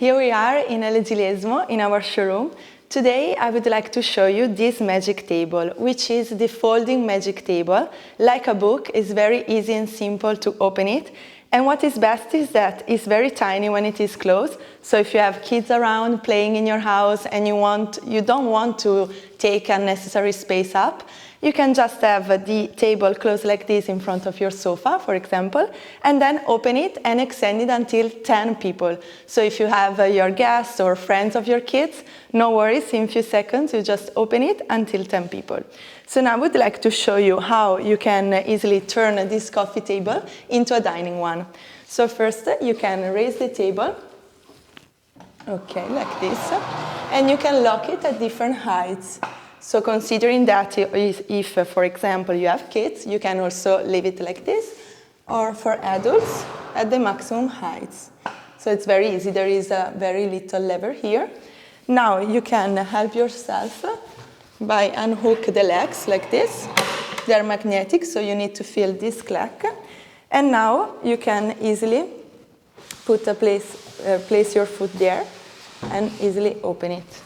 Here we are in LG Lesmo in our showroom. Today I would like to show you this magic table, which is the folding magic table. Like a book, it's very easy and simple to open it. And what is best is that it's very tiny when it is closed. So if you have kids around playing in your house and you don't want to take unnecessary space up, you can just have the table closed like this in front of your sofa, for example, and then open it and extend it until 10 people. So if you have your guests or friends of your kids, no worries, in a few seconds you just open it until 10 people. So now I would like to show you how you can easily turn this coffee table into a dining one. So first you can raise the table, okay, like this, and you can lock it at different heights. So considering that if, for example, you have kids, you can also leave it like this, or for adults, at the maximum heights. So it's very easy, there is a very little lever here. Now you can help yourself by unhook the legs like this. They're magnetic, so you need to feel this clack. And now you can easily place your foot there and easily open it.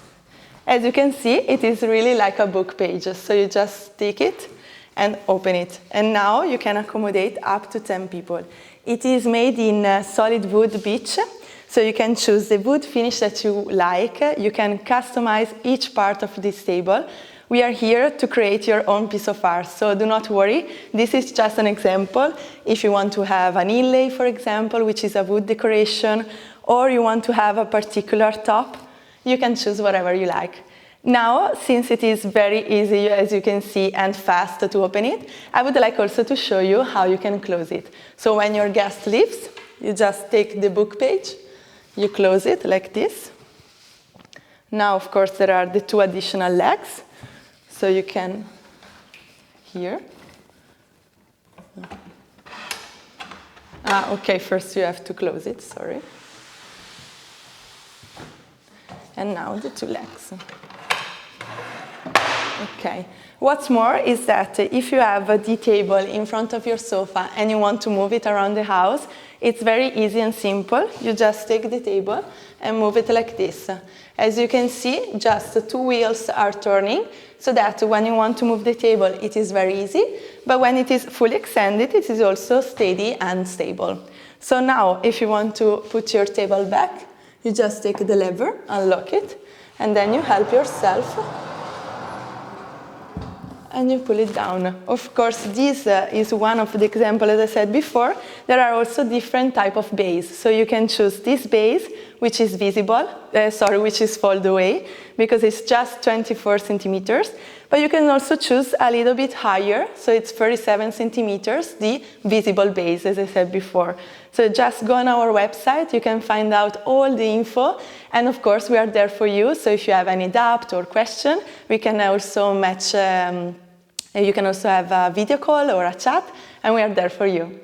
As you can see, it is really like a book page, so you just stick it and open it. And now you can accommodate up to 10 people. It is made in solid wood beech, so you can choose the wood finish that you like. You can customize each part of this table. We are here to create your own piece of art, so do not worry. This is just an example. If you want to have an inlay, for example, which is a wood decoration, or you want to have a particular top, you can choose whatever you like. Now, since it is very easy, as you can see, and fast to open it, I would like also to show you how you can close it. So when your guest leaves, you just take the book page, you close it like this. Now, of course, there are the two additional legs, so you can, here. Okay, first you have to close it, sorry. And now the two legs. Okay. What's more is that if you have the table in front of your sofa and you want to move it around the house, it's very easy and simple. You just take the table and move it like this. As you can see, just two wheels are turning, so that when you want to move the table, it is very easy. But when it is fully extended, it is also steady and stable. So now, if you want to put your table back, you just take the lever, unlock it, and then you help yourself and you pull it down. Of course, this is one of the examples, as I said before. There are also different types of base. So you can choose this base, which is which is fold away, because it's just 24 centimeters. But you can also choose a little bit higher, so it's 37 centimeters, the visible base, as I said before. So just go on our website, you can find out all the info, and of course we are there for you, so if you have any doubt or question, we can also match, you can also have a video call or a chat, and we are there for you.